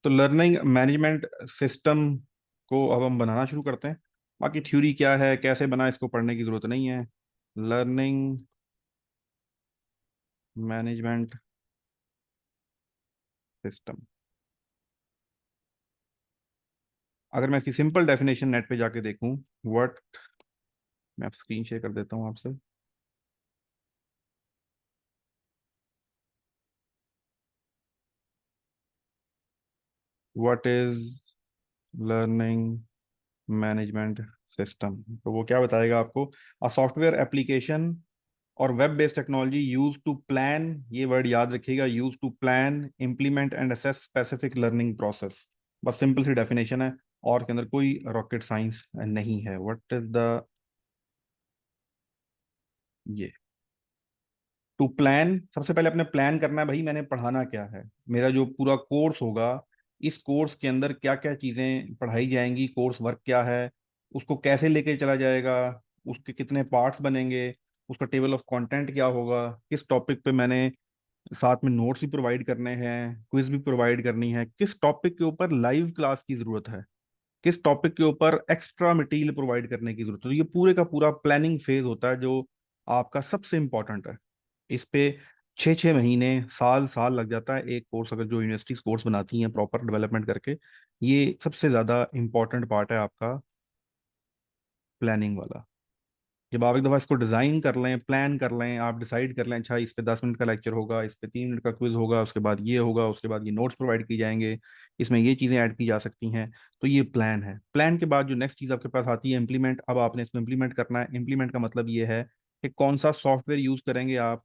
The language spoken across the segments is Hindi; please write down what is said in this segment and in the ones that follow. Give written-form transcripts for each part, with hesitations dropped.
तो लर्निंग मैनेजमेंट सिस्टम को अब हम बनाना शुरू करते हैं। बाकी थ्योरी क्या है, कैसे बना, इसको पढ़ने की जरूरत नहीं है। लर्निंग मैनेजमेंट सिस्टम, अगर मैं इसकी सिंपल डेफिनेशन नेट पे जाके देखूं, व्हाट, मैं स्क्रीन शेयर कर देता हूं आपसे। What is learning management system, तो वो क्या बताएगा आपको? अ सॉफ्टवेयर एप्लीकेशन और web based technology use to plan, ये वर्ड याद रखिएगा, use to plan, implement and assess specific learning process. बस सिंपल सी डेफिनेशन है, और के अंदर कोई रॉकेट साइंस नहीं है। व्हाट इज द, ये टू प्लान, सबसे पहले अपने प्लान करना है भाई, मैंने पढ़ाना क्या है, मेरा जो पूरा कोर्स होगा, इस कोर्स के अंदर क्या क्या चीजें पढ़ाई जाएंगी, कोर्स वर्क क्या है, उसको कैसे लेके चला जाएगा, उसके कितने पार्ट्स बनेंगे, उसका टेबल ऑफ कंटेंट क्या होगा, किस टॉपिक पे मैंने साथ में नोट्स भी प्रोवाइड करने हैं, क्विज भी प्रोवाइड करनी है, किस टॉपिक के ऊपर लाइव क्लास की जरूरत है, किस टॉपिक के ऊपर एक्स्ट्रा मटेरियल प्रोवाइड करने की जरूरत है। तो ये पूरे का पूरा प्लानिंग फेज होता है जो आपका सबसे इंपॉर्टेंट है। इस पे 6 6 महीने, साल साल लग जाता है एक कोर्स, अगर जो यूनिवर्सिटीज कोर्स बनाती हैं प्रॉपर डेवलपमेंट करके। ये सबसे ज्यादा इंपॉर्टेंट पार्ट है आपका, प्लानिंग वाला। जब आप एक दफा इसको डिजाइन कर लें, प्लान कर लें, आप डिसाइड कर लें, अच्छा इस पे 10 मिनट का लेक्चर होगा, इस पे 3 मिनट का क्विज होगा, उसके बाद ये होगा, उसके बाद ये नोट्स प्रोवाइड की जाएंगे, इसमें ये चीजें ऐड की जा सकती हैं। तो ये प्लान है। प्लान के बाद जो नेक्स्ट चीज आपके पास आती है, इम्प्लीमेंट। अब आपने इसको इम्प्लीमेंट करना है। इम्प्लीमेंट का मतलब ये है कि कौन सा सॉफ्टवेयर यूज करेंगे आप,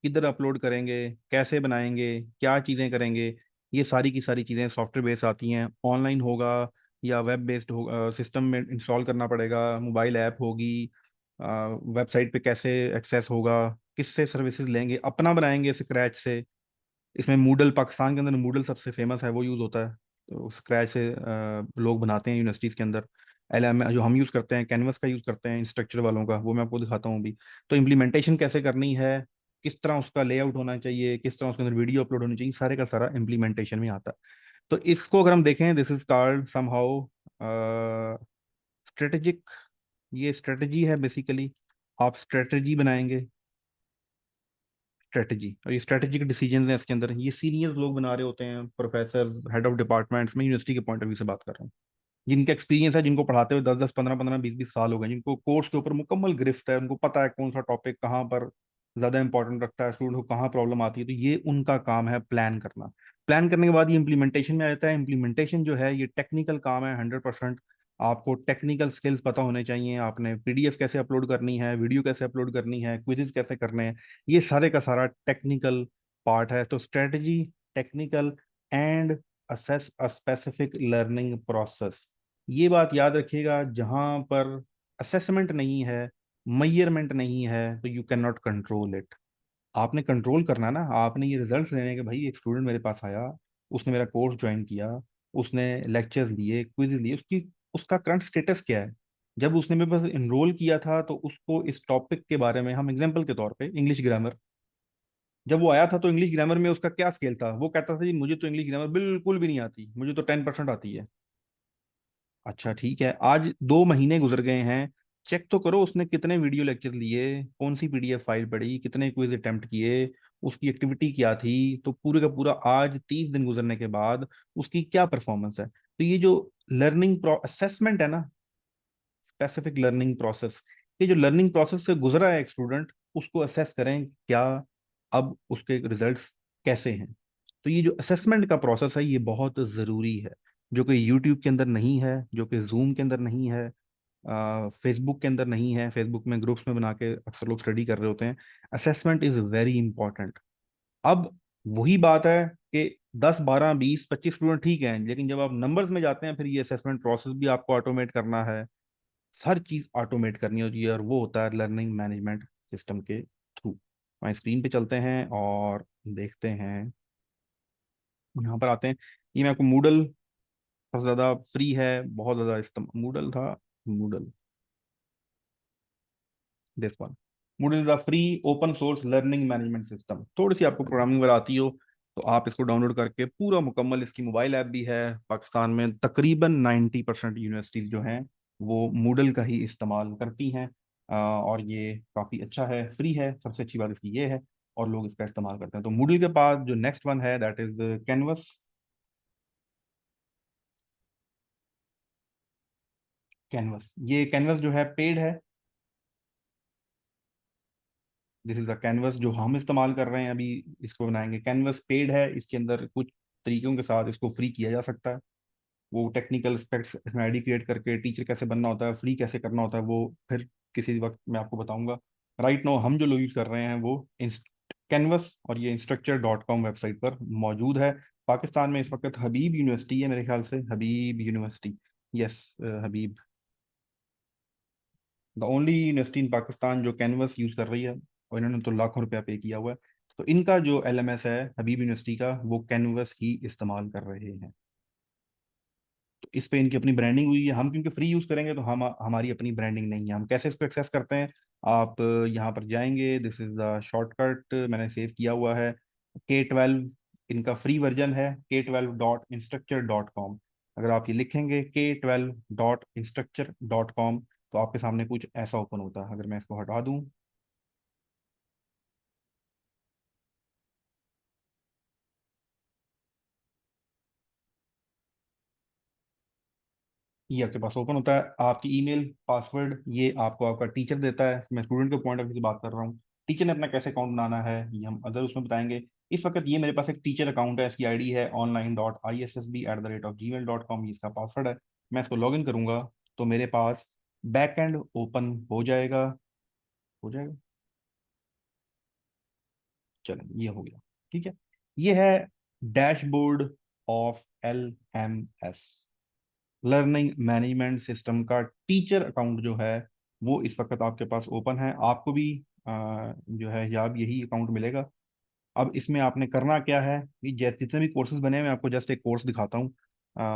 किधर अपलोड करेंगे, कैसे बनाएंगे, क्या चीज़ें करेंगे। ये सारी की सारी चीज़ें सॉफ्टवेयर बेस्ड आती हैं। ऑनलाइन होगा या वेब बेस्ड होगा, सिस्टम में इंस्टॉल करना पड़ेगा, मोबाइल ऐप होगी, वेबसाइट पे कैसे एक्सेस होगा, किससे सर्विसेज लेंगे, अपना बनाएंगे स्क्रैच से। इसमें मूडल, पाकिस्तान के अंदर मूडल सबसे फेमस है, वो यूज़ होता है। तो स्क्रैच से लोग बनाते हैं यूनिवर्सिटीज़ के अंदर। LM जो हम यूज़ करते हैं, कैनवस का यूज़ करते हैं इंस्ट्रक्चर वालों का, वो मैं आपको दिखाता हूँ अभी। तो इम्प्लीमेंटेशन कैसे करनी है, किस तरह उसका लेआउट होना चाहिए, किस तरह उसके अंदर वीडियो अपलोड होनी चाहिए, सारे का सारा इम्प्लीमेंटेशन में आता है। तो इसको अगर हम देखें, this is called somehow strategic, ये स्ट्रेटजी है बेसिकली। आप स्ट्रेटजी बनाएंगे, स्ट्रेटजी, और ये स्ट्रेटेजिक डिसीजंस हैं इसके अंदर। ये सीनियर्स लोग बना रहे होते हैं, प्रोफेसर, हेड ऑफ डिपार्टमेंट्स में, यूनिवर्सिटी के पॉइंट ऑफ व्यू से बात कर रहा हूँ, जिनका एक्सपीरियंस है, जिनको पढ़ाते हुए 10 10 15 15 20 20 साल हो गए, जिनको कोर्स के ऊपर मुकम्मल गिरफ्त है, उनको पता है कौन सा टॉपिक कहाँ पर ज्यादा इंपॉर्टेंट रखता है, स्टूडेंट को कहाँ प्रॉब्लम आती है। तो ये उनका काम है, प्लान करना। प्लान करने के बाद ये इम्प्लीमेंटेशन में आ जाता है। इम्प्लीमेंटेशन जो है ये टेक्निकल काम है 100%। आपको टेक्निकल स्किल्स पता होने चाहिए, आपने PDF कैसे अपलोड करनी है, वीडियो कैसे अपलोड करनी है, क्विजेज कैसे करने हैं, ये सारे का सारा टेक्निकल पार्ट है। तो strategy, technical, and assess a specific learning process. ये बात याद रखिएगा, जहां पर असेसमेंट नहीं है, मेजरमेंट नहीं है, तो you can not control it. आपने कंट्रोल करना ना, आपने ये रिजल्ट्स लेने के, भाई एक स्टूडेंट मेरे पास आया, उसने मेरा कोर्स ज्वाइन किया, उसने लेक्चर्स लिए, क्विज लिए, उसकी, उसका करंट स्टेटस क्या है। जब उसने मेरे पास इनरोल किया था तो उसको इस टॉपिक के बारे में, हम एग्जांपल के तौर पे इंग्लिश ग्रामर, जब वो आया था तो इंग्लिश ग्रामर में उसका क्या स्केल था, वो कहता था जी मुझे तो इंग्लिश ग्रामर बिल्कुल भी नहीं आती, मुझे तो 10% आती है। अच्छा ठीक है, आज 2 महीने गुजर गए हैं, चेक तो करो उसने कितने वीडियो लेक्चर लिए, कौन सी PDF फाइल पढ़ी, कितने क्विज अटेम्प्ट किए, उसकी एक्टिविटी क्या थी। तो पूरे का पूरा आज 30 दिन गुजरने के बाद उसकी क्या परफॉर्मेंस है। तो ये जो लर्निंग असेसमेंट है ना, स्पेसिफिक लर्निंग प्रोसेस, ये जो लर्निंग प्रोसेस से गुजरा है एक स्टूडेंट, उसको असेस करें क्या, अब उसके रिजल्ट्स कैसे हैं। तो ये जो असेसमेंट का प्रोसेस है ये बहुत ज़रूरी है, जो कि यूट्यूब के अंदर नहीं है, जो कि जूम के अंदर नहीं है, फेसबुक के अंदर नहीं है। फेसबुक में ग्रुप्स में बना के अक्सर लोग स्टडी कर रहे होते हैं। Assessment is very important. अब वही बात है कि 10 12 20 25 स्टूडेंट ठीक हैं, लेकिन जब आप नंबर्स में जाते हैं, फिर ये असेसमेंट प्रोसेस भी आपको ऑटोमेट करना है, हर चीज ऑटोमेट करनी होती है, और वो होता है लर्निंग मैनेजमेंट सिस्टम के थ्रू। हमारी स्क्रीन पे चलते हैं और देखते हैं, यहाँ पर आते हैं। ये मैं आपको मूडल, सबसे ज्यादा फ्री है, बहुत ज्यादा इस्तेमाल मूडल था, Moodle, this one. Moodle is the free open source learning management system. थोड़ी सी आपको प्रोग्रामिंग वगैरह आती हो तो आप इसको डाउनलोड करके पूरा मुकम्मल, इसकी मोबाइल ऐप भी है। पाकिस्तान में तकरीबन 90% यूनिवर्सिटीज जो हैं वो मूडल का ही इस्तेमाल करती हैं। और ये काफ़ी अच्छा है, फ्री है, सबसे अच्छी बात इसकी ये है, और लोग इसका इस्तेमाल करते हैं। तो मूडल के बाद जो नेक्स्ट वन है दैट इज कैनवस। कैनवस, ये कैनवस जो है पेड है। दिस इज द कैनवस जो हम इस्तेमाल कर रहे हैं अभी, इसको बनाएंगे। कैनवस पेड है, इसके अंदर कुछ तरीकों के साथ इसको फ्री किया जा सकता है। वो टेक्निकल स्पेक्ट्स इसमें आईडी क्रिएट करके टीचर कैसे बनना होता है, फ्री कैसे करना होता है, वो फिर किसी वक्त मैं आपको बताऊंगा। राइट नाउ हम जो लोग यूज कर रहे हैं वो कैनवस, और ये instructure.com वेबसाइट पर मौजूद है। पाकिस्तान में इस वक्त हबीब यूनिवर्सिटी है मेरे ख्याल से, Habib university, yes, Habib, the only university in Pakistan जो कैनवस यूज कर रही है, और इन्होंने तो लाखों रुपया पे किया हुआ है। तो इनका जो एलएमएस है हबीब यूनिवर्सिटी का, वो कैनवस ही इस्तेमाल कर रहे हैं। तो इस पे इनकी अपनी ब्रांडिंग हुई है। हम क्योंकि फ्री यूज करेंगे तो हम, हमारी अपनी ब्रांडिंग नहीं है। हम कैसे इसको एक्सेस करते हैं, आप यहाँ पर जाएंगे, दिस इज द शॉर्टकट, मैंने सेव किया हुआ है। K12 इनका फ्री वर्जन है, K12.instructure.com। अगर आप ये लिखेंगे K12.instructure.com, तो आपके सामने कुछ ऐसा ओपन होता है। अगर मैं इसको हटा दूं, ये आपके पास ओपन होता है। आपकी ईमेल पासवर्ड ये आपको आपका टीचर देता है। मैं स्टूडेंट के पॉइंट ऑफ व्यू से बात कर रहा हूँ। टीचर ने अपना कैसे अकाउंट बनाना है ये हम अदर उसमें बताएंगे। इस वक्त ये मेरे पास एक टीचर अकाउंट है, इसकी आईडी है online.issb@gmail.com, ये इसका पासवर्ड है। मैं इसको लॉग इन करूंगा तो मेरे पास बैक एंड ओपन हो जाएगा। हो जाएगा, चलो ये हो गया। ठीक है, ये है dashboard of LMS, learning management system का टीचर अकाउंट जो है वो इस वक्त आपके पास ओपन है। आपको भी जो है या यही अकाउंट मिलेगा। अब इसमें आपने करना क्या है, ये जैसे जितने भी कोर्सेज बने हैं मैं आपको जस्ट एक कोर्स दिखाता हूँ।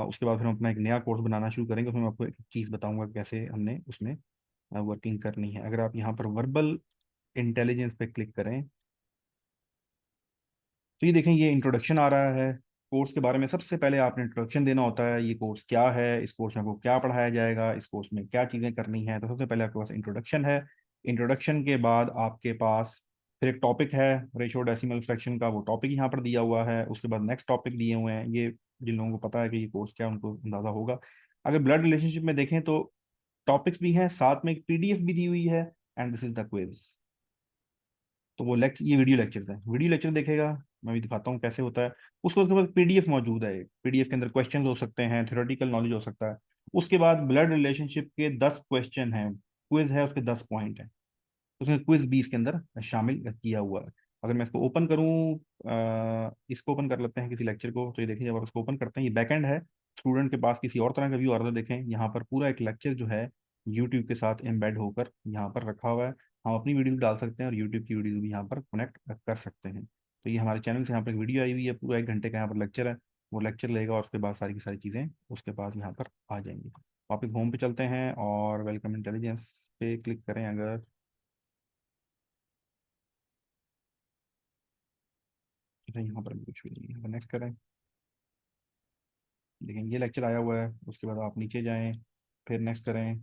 उसके बाद फिर हम अपना एक नया कोर्स बनाना शुरू करेंगे, उसमें मैं आपको एक चीज़ बताऊंगा कैसे हमने उसमें वर्किंग करनी है। अगर आप यहाँ पर वर्बल इंटेलिजेंस पे क्लिक करें तो ये देखें, ये इंट्रोडक्शन आ रहा है। कोर्स के बारे में सबसे पहले आपने इंट्रोडक्शन देना होता है, ये कोर्स क्या है, इस कोर्स में आपको क्या पढ़ाया जाएगा, इस कोर्स में क्या चीज़ें करनी है। तो सबसे पहले आपके पास इंट्रोडक्शन है। इंट्रोडक्शन के बाद आपके पास फिर एक टॉपिक है, रेशो डेसिमल फ्रैक्शन का, वो टॉपिक यहाँ पर दिया हुआ है। उसके बाद नेक्स्ट टॉपिक दिए हुए हैं, ये जिन लोगों को पता है कि ये कोर्स क्या है उनको अंदाजा होगा। अगर ब्लड रिलेशनशिप में देखें तो टॉपिक्स भी हैं, साथ में एक PDF भी दी हुई है, and this is the quiz. तो वो लेक्चर, ये वीडियो लेक्चर्स हैं, वीडियो लेक्चर देखेगा, मैं भी दिखाता हूँ कैसे होता है। उसके बाद PDF मौजूद है, PDF के अंदर क्वेश्चन हो सकते हैं, थ्योरेटिकल नॉलेज हो सकता है। उसके बाद ब्लड रिलेशनशिप के 10 क्वेश्चन हैं, क्विज है, उसके 10 पॉइंट हैं। उसमें क्विज भी इसके अंदर शामिल किया हुआ है। अगर मैं इसको ओपन करूँ, इसको ओपन कर लेते हैं किसी लेक्चर को, तो ये देखिए जब आप इसको ओपन करते हैं ये बैकएंड है। स्टूडेंट के पास किसी और तरह का व्यू आ रहा है, देखें यहाँ पर पूरा एक लेक्चर जो है यूट्यूब के साथ एम्बेड होकर यहाँ पर रखा हुआ है। हम अपनी वीडियो भी डाल सकते हैं और यूट्यूब की वीडियो भी यहाँ पर कनेक्ट कर सकते हैं। तो ये हमारे चैनल से यहाँ पर एक वीडियो आई हुई है, पूरा 1 घंटे का यहाँ पर लेक्चर है। वो लेक्चर लेगा और उसके बाद सारी की सारी चीज़ें उसके पास यहाँ पर आ जाएंगी। वापस होम पे चलते हैं और वेलकम इंटेलिजेंस पे क्लिक करें। अगर अच्छा यहाँ पर भी कुछ भी नहीं है, नेक्स्ट करें। देखें ये लेक्चर आया हुआ है, उसके बाद आप नीचे जाएं, फिर नेक्स्ट करें,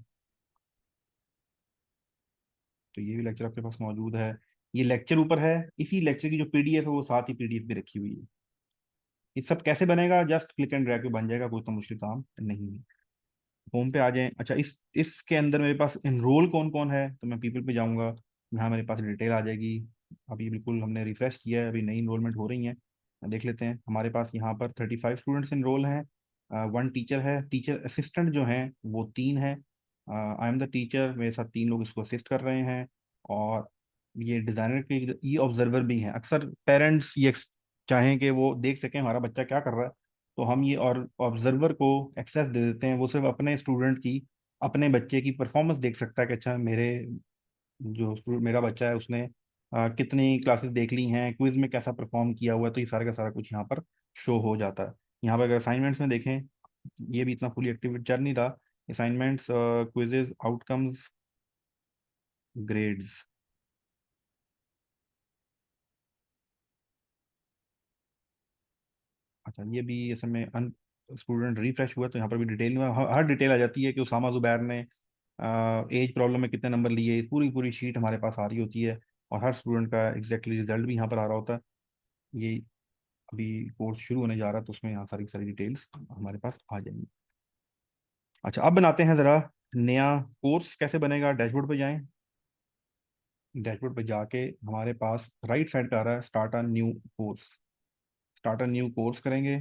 तो ये भी लेक्चर आपके पास मौजूद है। ये लेक्चर ऊपर है, इसी लेक्चर की जो PDF है वो साथ ही PDF भी रखी हुई है। ये सब कैसे बनेगा, जस्ट क्लिक एंड ड्रैग पे बन जाएगा, कोई तो मुश्किल काम नहीं है। होम पे आ जाएं। अच्छा, इस इसके अंदर मेरे पास इनरोल कौन कौन है, तो मैं पीपल पे जाऊंगा, यहाँ मेरे पास डिटेल आ जाएगी। अभी बिल्कुल हमने रिफ्रेश किया है, अभी नई इनरोलमेंट हो रही है। देख लेते हैं, हमारे पास यहाँ पर 35 स्टूडेंट्स इनरोल हैं। 1 टीचर है, टीचर असिस्टेंट जो हैं वो 3 है। आई एम द टीचर, मेरे साथ 3 लोग इसको असिस्ट कर रहे हैं। और ये डिज़ाइनर के ये ऑब्जर्वर भी हैं। अक्सर पेरेंट्स ये चाहें कि वो देख सकें हमारा बच्चा क्या कर रहा है, तो हम ये और ऑब्जर्वर को एक्सेस दे देते हैं। वो सिर्फ अपने स्टूडेंट की, अपने बच्चे की परफॉर्मेंस देख सकता है कि अच्छा मेरे जो मेरा बच्चा है उसने कितनी क्लासेस देख ली हैं, क्विज में कैसा परफॉर्म किया हुआ है। तो ये सारा का सारा कुछ यहाँ पर शो हो जाता है। यहाँ पर अगर असाइनमेंट्स में देखें, ये भी इतना फुली एक्टिव चल नहीं रहा। असाइनमेंट्स, क्विजेज, आउटकम्स, ग्रेड्स, अच्छा, ये भी इस समय अन स्टूडेंट रिफ्रेश हुआ तो यहाँ पर भी डिटेल में हर डिटेल आ जाती है कि उसामा जुबैर ने एज प्रॉब्लम में कितने नंबर लिए, पूरी पूरी शीट हमारे पास आ रही होती है। और हर स्टूडेंट का एग्जैक्टली रिजल्ट भी यहाँ पर आ रहा होता है। ये अभी कोर्स शुरू होने जा रहा है तो उसमें यहाँ सारी सारी डिटेल्स हमारे पास आ जाएंगी। अच्छा, अब बनाते हैं ज़रा नया कोर्स। कैसे बनेगा? डैशबोर्ड पे जाएं। डैशबोर्ड पे जाके हमारे पास राइट साइड पे आ रहा है start a new course. Start a new course करेंगे।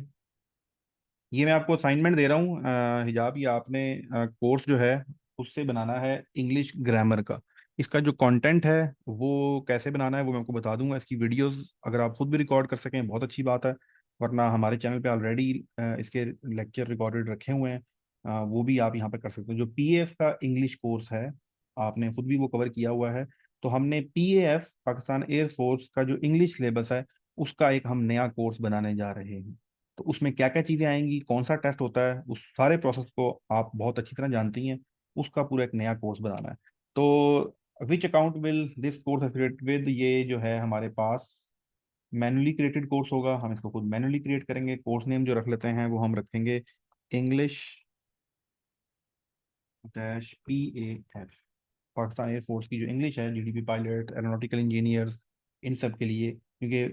ये मैं आपको असाइनमेंट दे रहा हूँ हिजाब। ये आपने कोर्स जो है उससे बनाना है इंग्लिश ग्रामर का। इसका जो कंटेंट है वो कैसे बनाना है वो मैं आपको बता दूंगा। इसकी वीडियोस अगर आप खुद भी रिकॉर्ड कर सकें बहुत अच्छी बात है, वरना हमारे चैनल पे ऑलरेडी इसके लेक्चर रिकॉर्डेड रखे हुए हैं। वो भी आप यहाँ पे कर सकते हो। जो पीएएफ का इंग्लिश कोर्स है आपने खुद भी वो कवर किया हुआ है। तो हमने पीएएफ पाकिस्तान एयरफोर्स का जो इंग्लिश सिलेबस है उसका एक हम नया कोर्स बनाने जा रहे हैं। तो उसमें क्या क्या चीजें आएंगी, कौन सा टेस्ट होता है, उस सारे प्रोसेस को आप बहुत अच्छी तरह जानती हैं। उसका पूरा एक नया कोर्स बनाना है। तो which account will this course affiliate with, ये जो है हमारे पास मैनुअली क्रिएटेड कोर्स होगा। हम इसको खुद मैनुअली क्रिएट करेंगे। कोर्स नेम जो रख लेते हैं वो हम रखेंगे English dash PAF। Pakistan air force की जो इंग्लिश है, जीडीपी पायलट, एरोनॉटिकल इंजीनियर्स, इन सब के लिए, क्योंकि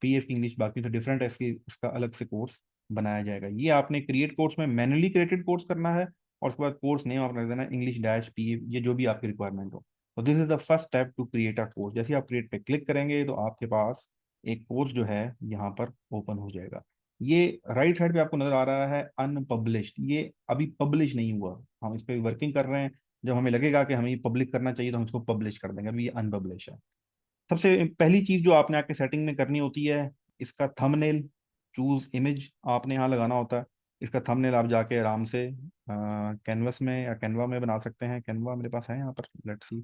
पीएफ की इंग्लिश बाकी तो डिफरेंट है, इसकी इसका अलग से कोर्स बनाया जाएगा। ये आपने क्रिएट कोर्स में मैनुअली क्रिएटेड कोर्स करना है और उसके बाद कोर्स नेम आपने रख देना इंग्लिश डैश PAF, ये जो भी आपकी रिक्वायरमेंट हो। तो this is the first step to create a course. जैसे ही आप क्रिएट पे क्लिक करेंगे तो आपके पास एक कोर्स जो है यहाँ पर ओपन हो जाएगा। ये राइट साइड पे आपको नजर आ रहा है अनपब्लिश्ड, ये अभी पब्लिश नहीं हुआ। हम इस पे वर्किंग कर रहे हैं। जब हमें लगेगा कि हमें ये पब्लिक करना चाहिए तो हम इसको पब्लिश कर देंगे। अभी ये अनपब्लिश है। सबसे पहली चीज जो आपने आके सेटिंग में करनी होती है, इसका थंबनेल चूज इमेज आपने यहाँ लगाना होता है। इसका थंबनेल आप जाके आराम से कैनवस में या कैनवा में बना सकते हैं। कैनवा मेरे पास है यहाँ पर, लेट्स सी।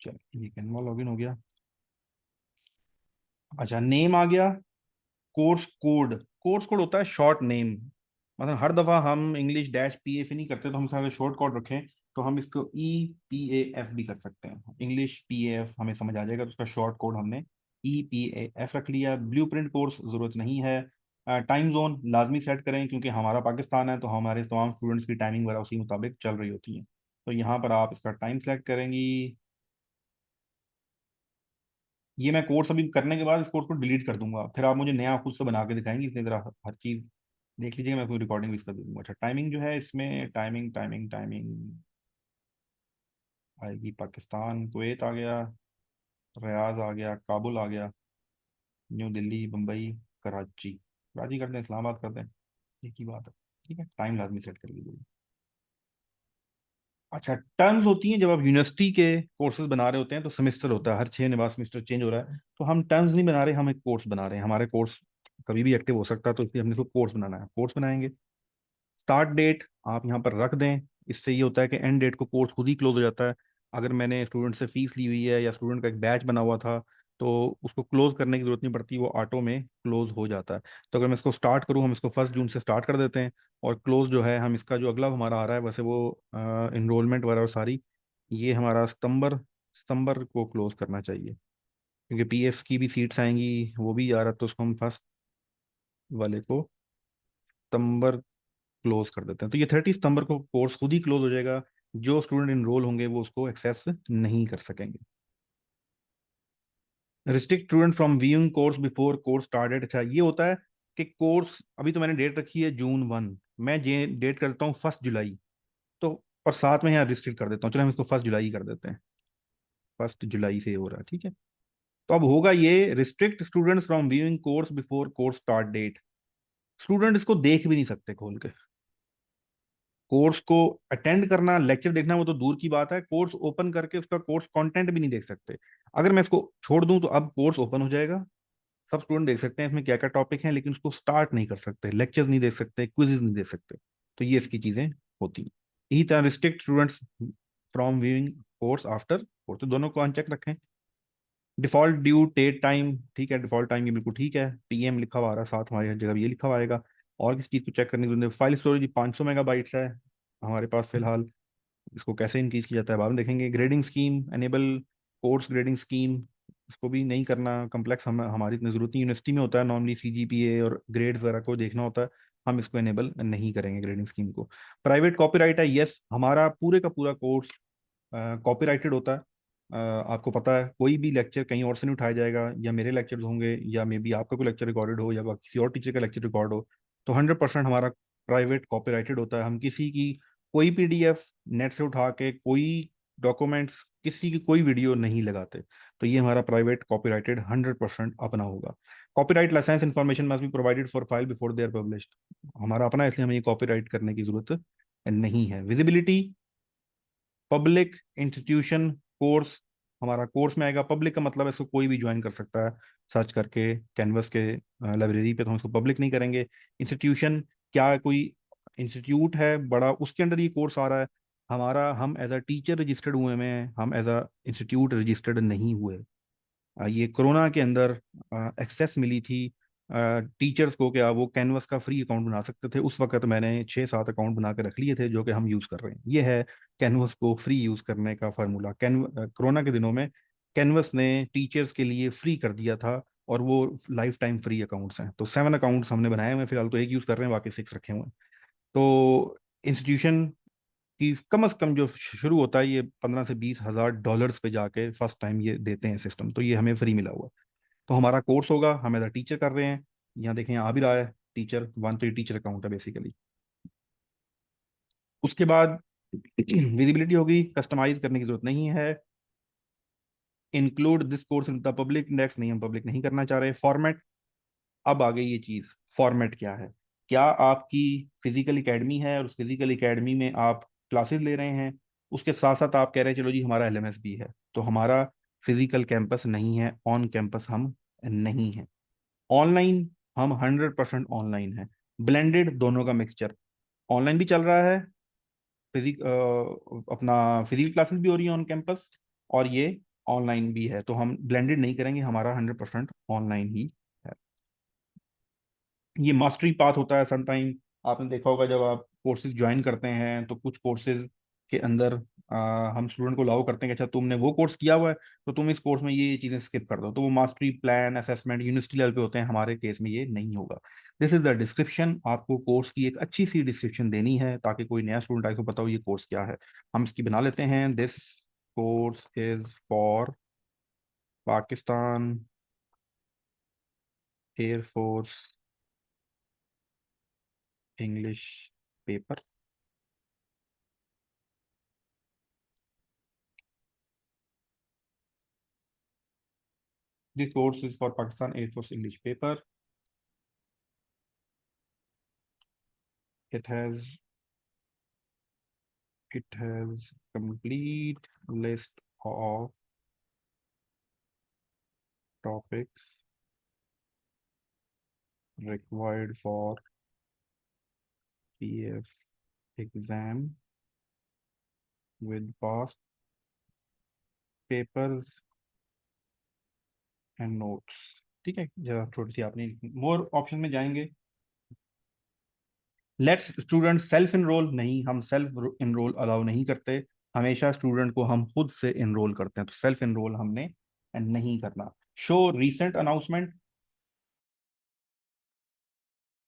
चलिए, ये कैनवा लॉगिन हो गया। अच्छा, नेम आ गया। कोर्स कोड होता है शॉर्ट नेम। मतलब हर दफा हम इंग्लिश डैश PAF नहीं करते, तो हम सारे शॉर्ट कोड रखें तो हम इसको EPAF भी कर सकते हैं। इंग्लिश PAF हमें समझ आ जाएगा, तो उसका शॉर्ट कोड हमने EPAF रख लिया। ब्लू प्रिंट कोर्स जरूरत नहीं है। टाइम जोन लाजमी सेट करें, क्योंकि हमारा पाकिस्तान है तो हमारे तमाम स्टूडेंट्स की टाइमिंग वगैरह उसी मुताबिक चल रही होती है। तो यहाँ पर आप इसका टाइम सेलेक्ट करेंगी। ये मैं कोर्स अभी करने के बाद इस कोर्स को डिलीट कर दूंगा, फिर आप मुझे नया खुद से बना के दिखाएंगे। इसलिए जरा हर चीज देख लीजिएगा। मैं कोई रिकॉर्डिंग भी इसका दे दूंगा। अच्छा, टाइमिंग जो है इसमें टाइमिंग टाइमिंग टाइमिंग आएगी। पाकिस्तान, कुवैत आ गया, रियाज आ गया, काबुल आ गया, न्यू दिल्ली, मुंबई, कराची। कराची कर दें, इस्लामाबाद कर दें, एक ही बात है। ठीक है, टाइम लाजमी सेट कर लीजिए। अच्छा, टर्म्स होती हैं जब आप यूनिवर्सिटी के कोर्सेज बना रहे होते हैं तो सेमेस्टर होता है, हर 6 महीने बाद सेमेस्टर चेंज हो रहा है। तो हम टर्म्स नहीं बना रहे, हम एक कोर्स बना रहे हैं। हमारे कोर्स कभी भी एक्टिव हो सकता है, तो इसलिए हमने इसको कोर्स बनाना है, कोर्स बनाएंगे। स्टार्ट डेट आप यहाँ पर रख दें। इससे ये होता है कि एंड डेट को कोर्स खुद ही क्लोज हो जाता है। अगर मैंने स्टूडेंट से फीस ली हुई है या स्टूडेंट का एक बैच बना हुआ था तो उसको क्लोज करने की जरूरत नहीं पड़ती, वो ऑटो में क्लोज हो जाता है। तो अगर मैं इसको स्टार्ट करूँ, हम इसको 1 जून से स्टार्ट कर देते हैं। और क्लोज जो है हम इसका जो अगला हमारा आ रहा है, वैसे वो इनरोलमेंट वगैरह और सारी ये हमारा सितंबर सितंबर को क्लोज करना चाहिए, क्योंकि PF की भी सीट्स आएंगी, वो भी आ रहा है। तो उसको हम फर्स्ट वाले को सितंबर क्लोज कर देते हैं। तो ये 30 सितंबर को कोर्स खुद ही क्लोज हो जाएगा। जो स्टूडेंट इनरोल होंगे वो उसको एक्सेस नहीं कर सकेंगे। Restrict student from viewing course before course started. अच्छा, ये होता है कि कोर्स अभी तो मैंने डेट रखी है June 1, मैं जे डेट करता हूँ 1 जुलाई। तो और साथ में यहाँ रिस्ट्रिक्ट कर देता हूँ, चलो हम इसको 1 जुलाई कर देते हैं। 1 जुलाई से हो रहा है, ठीक है। तो अब होगा ये restrict students from viewing course before course start date. Student इसको देख भी नहीं सकते खोल के। कोर्स को अटेंड करना, लेक्चर देखना वो तो दूर की बात है, कोर्स ओपन करके उसका कोर्स कंटेंट भी नहीं देख सकते। अगर मैं इसको छोड़ दूं तो अब कोर्स ओपन हो जाएगा, सब स्टूडेंट देख सकते हैं इसमें क्या क्या टॉपिक हैं, लेकिन उसको स्टार्ट नहीं कर सकते, लेक्चर्स नहीं देख सकते, क्विजेज नहीं देख सकते। तो ये इसकी चीजें होती हैं। यही तरह restrict students from viewing course after course, तो दोनों को अनचेक रखें। डिफॉल्ट ड्यू डेट टाइम, ठीक है, डिफॉल्ट टाइम ये बिल्कुल ठीक है। PM लिखा हुआ आ रहा है साथ, हमारी हर जगह भी ये लिखा हुआ आएगा। और किसी चीज़ को चेक करने की जरूरत नहीं। फाइल स्टोरेज 500 मेगाबाइट्स है हमारे पास फिलहाल। इसको कैसे इंक्रीज किया जाता है बाद में देखेंगे। Grading scheme enable, course grading scheme, इसको भी नहीं करना कम्प्लेक्स, हमारी इतनी जरूरत नहीं। यूनिवर्सिटी में होता है नॉर्मली सीजीपीए और ग्रेड्स वगैरह को देखना होता है, हम इसको एनेबल नहीं करेंगे ग्रेडिंग स्कीम को। प्राइवेट कॉपीराइट है, यस, हमारा पूरे का पूरा कोर्स कॉपीराइटेड होता है। आपको पता है कोई भी लेक्चर कहीं और से नहीं उठाया जाएगा, या मेरे लेक्चर्स होंगे या मे बी आपका कोई लेक्चर रिकॉर्डेड हो या किसी और टीचर का लेक्चर रिकॉर्ड हो, तो 100% हमारा प्राइवेट कॉपीराइटेड होता है। हम किसी की कोई पीडीएफ नेट से उठा के, कोई डॉक्यूमेंट्स, किसी की कोई वीडियो नहीं लगाते। तो ये हमारा प्राइवेट कॉपीराइटेड 100% अपना होगा। Copyright licence information must be provided for file before they are published, हमारा अपना है, इसलिए हमें ये कॉपीराइट करने की जरूरत नहीं है। विजिबिलिटी, पब्लिक इंस्टीट्यूशन कोर्स, हमारा कोर्स में आएगा। पब्लिक का मतलब है इसको कोई भी ज्वाइन कर सकता है सर्च करके कैनवस के लाइब्रेरी पे, तो हम इसको पब्लिक नहीं करेंगे। इंस्टीट्यूशन, क्या कोई इंस्टीट्यूट है बड़ा, उसके अंदर ये कोर्स आ रहा है हमारा, हम एज अ टीचर रजिस्टर्ड हुए हैं, हम एज अ इंस्टीट्यूट रजिस्टर्ड नहीं हुए। ये कोरोना के अंदर एक्सेस मिली थी टीचर्स को, क्या वो कैनवस का फ्री अकाउंट बना सकते थे। उस वक्त मैंने 6-7 अकाउंट बना के रख लिए थे जो कि हम यूज़ कर रहे हैं। ये है कैनवस को फ्री यूज़ करने का फार्मूला। कोरोना के दिनों में कैनवस ने टीचर्स के लिए फ्री कर दिया था, और वो लाइफ टाइम फ्री अकाउंट्स हैं। तो 7 अकाउंट्स हमने बनाए हुए हैं, फिलहाल तो एक यूज़ कर रहे हैं, बाकी 6 रखे हुए हैं। तो इंस्टीट्यूशन कि कम से कम जो शुरू होता है ये 15 से 20 हज़ार डॉलर्स पे जाके फर्स्ट टाइम ये देते हैं सिस्टम, तो ये हमें फ्री मिला हुआ है। तो हमारा कोर्स होगा, हम एज अ टीचर कर रहे हैं। यहाँ देखें, यहाँ आ भी रहा है टीचर वन, तो ये टीचर अकाउंट है बेसिकली। उसके बाद विजिबिलिटी होगी, कस्टमाइज करने की जरूरत नहीं है। Include this course in the public index, नहीं, हम पब्लिक नहीं करना चाह रहे। फॉर्मेट, अब आ गई ये चीज, फॉर्मेट क्या है। क्या आपकी फिजिकल एकेडमी है और उस फिजिकल एकेडमी में आप क्लासेस ले रहे हैं, उसके साथ साथ आप कह रहे हैं चलो जी हमारा एलएमएस भी है, तो हमारा फिजिकल कैंपस नहीं है, ऑन कैंपस हम नहीं है। ऑनलाइन, हम 100% ऑनलाइन है। ब्लेंडेड, दोनों का मिक्सचर, ऑनलाइन भी चल रहा है, अपना फिजिकल क्लासेस भी हो रही है ऑन कैंपस, और ये ऑनलाइन भी है। तो हम ब्लेंडेड नहीं करेंगे, हमारा 100% ऑनलाइन ही है। ये मास्टरी पाथ होता है समटाइम, आपने देखा होगा जब आप कोर्सेज ज्वाइन करते हैं तो कुछ कोर्सेज के अंदर हम स्टूडेंट को अलाउ करते हैं कि अच्छा तुमने वो कोर्स किया हुआ है तो तुम इस कोर्स में ये चीज़ें स्किप कर दो, तो वो mastery plan assessment university level पे होते हैं, हमारे केस में ये नहीं होगा। दिस इज द डिस्क्रिप्शन, आपको कोर्स की एक अच्छी सी डिस्क्रिप्शन देनी है ताकि कोई नया स्टूडेंट आए तो पता हो ये कोर्स क्या है। हम इसकी बना लेते हैं। This course is for Pakistan air force English paper. This course is for Pakistan Air Force English paper. It has it has complete list of topics required for PF exam with past papers and notes। ठीक है, जरा थोड़ी सी आपने मोर ऑप्शन में जाएंगे। लेट्स स्टूडेंट सेल्फ इनरोल, नहीं, हम सेल्फ इनरोल अलाउ नहीं करते। हमेशा स्टूडेंट को हम खुद से इनरोल करते हैं, तो सेल्फ इनरोल हमने नहीं करना। Show recent announcement,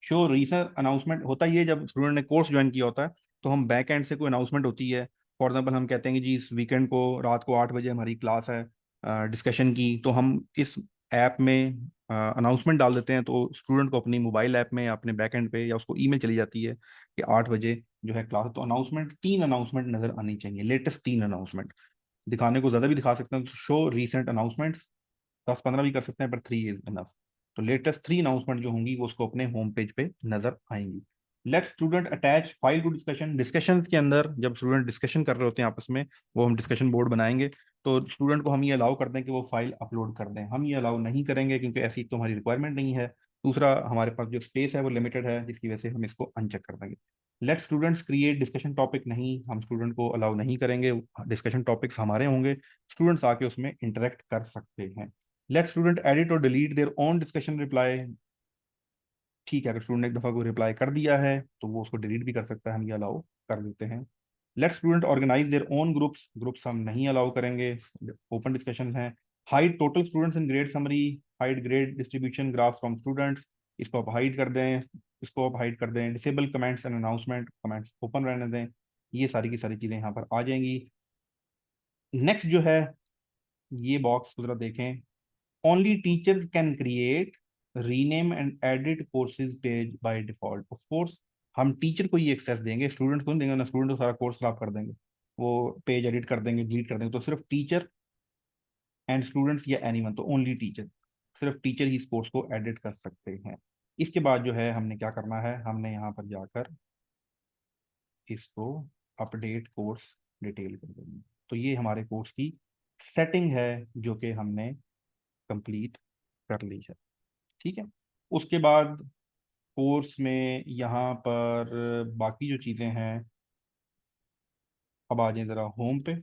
show recent announcement होता ही है जब स्टूडेंट ने कोर्स ज्वाइन किया होता है, तो हम बैक एंड से कोई अनाउंसमेंट होती है। फॉर एग्जाम्पल हम कहते हैं कि जी इस वीकेंड को रात को 8 बजे हमारी क्लास है डिस्कशन की, तो हम इस ऐप में अनाउंसमेंट डाल देते हैं, तो स्टूडेंट को अपनी मोबाइल ऐप में या अपने बैक एंड पे या उसको ईमेल चली जाती है कि 8 बजे जो है क्लास है। तो अनाउंसमेंट, 3 अनाउंसमेंट नजर आनी चाहिए, लेटेस्ट 3 अनाउंसमेंट। दिखाने को ज्यादा भी दिखा सकते हैं, तो शो रीसेंट अनाउंसमेंट्स 10-15 भी कर सकते हैं, पर 3 इज इनफ। तो लेटेस्ट 3 अनाउंसमेंट जो होंगी वो उसको अपने होम पेज पे नजर आएंगी। Let student attach file to discussion, discussion के अंदर जब स्टूडेंट डिस्कशन कर रहे होते हैं आपस में, वो हम डिस्कशन बोर्ड बनाएंगे, तो स्टूडेंट को हम ये अलाउ कर दें कि वो फाइल अपलोड कर दें। हम ये अलाउ नहीं करेंगे क्योंकि ऐसी तो हमारी रिक्वायरमेंट नहीं है, दूसरा हमारे पास जो स्पेस है वो लिमिटेड है, जिसकी वजह से हम इसको अनचेक कर देंगे। Let students create discussion topic, नहीं, हम स्टूडेंट को अलाउ नहीं करेंगे, डिस्कशन टॉपिक्स हमारे होंगे, स्टूडेंट्स आके उसमें इंटरेक्ट कर सकते हैं। लेट स्टूडेंट एडिट और delete their own discussion reply, ठीक है, अगर स्टूडेंट ने एक दफ़ा को रिप्लाई कर दिया है तो वो उसको डिलीट भी कर सकता है, हम ये अलाउ कर देते हैं। Let student organise their own groups, groups हम नहीं अलाउ करेंगे, ओपन डिस्कशन है। Hide total students in grade summary, hide grade distribution graph from students, इसको आप हाइड कर दें, इसको आप हाइड कर दें। Disable comments and announcement, comments open रहने दें। ये सारी की सारी चीज़ें यहाँ पर आ जाएंगी। नेक्स्ट जो है, ये बॉक्स को जरा देखें। Only teachers can create, rename and edit courses page by default. Of course हम टीचर को ये एक्सेस देंगे, स्टूडेंट को नहीं देंगे ना, स्टूडेंट तो सारा कोर्स खराब कर देंगे, वो पेज एडिट कर देंगे, डिलीट कर देंगे। तो सिर्फ टीचर एंड स्टूडेंट्स या एनीवन, तो ओनली टीचर, सिर्फ टीचर ही इस कोर्स को एडिट कर सकते हैं। इसके बाद जो है हमने क्या करना है, हमने यहाँ पर जाकर इसको अपडेट कोर्स डिटेल कर देंगे। तो ये हमारे कोर्स की सेटिंग है जो कि हमने कंप्लीट कर ली है। ठीक है, उसके बाद कोर्स में यहाँ पर बाकी जो चीज़ें हैं, अब आ जाए ज़रा होम पे।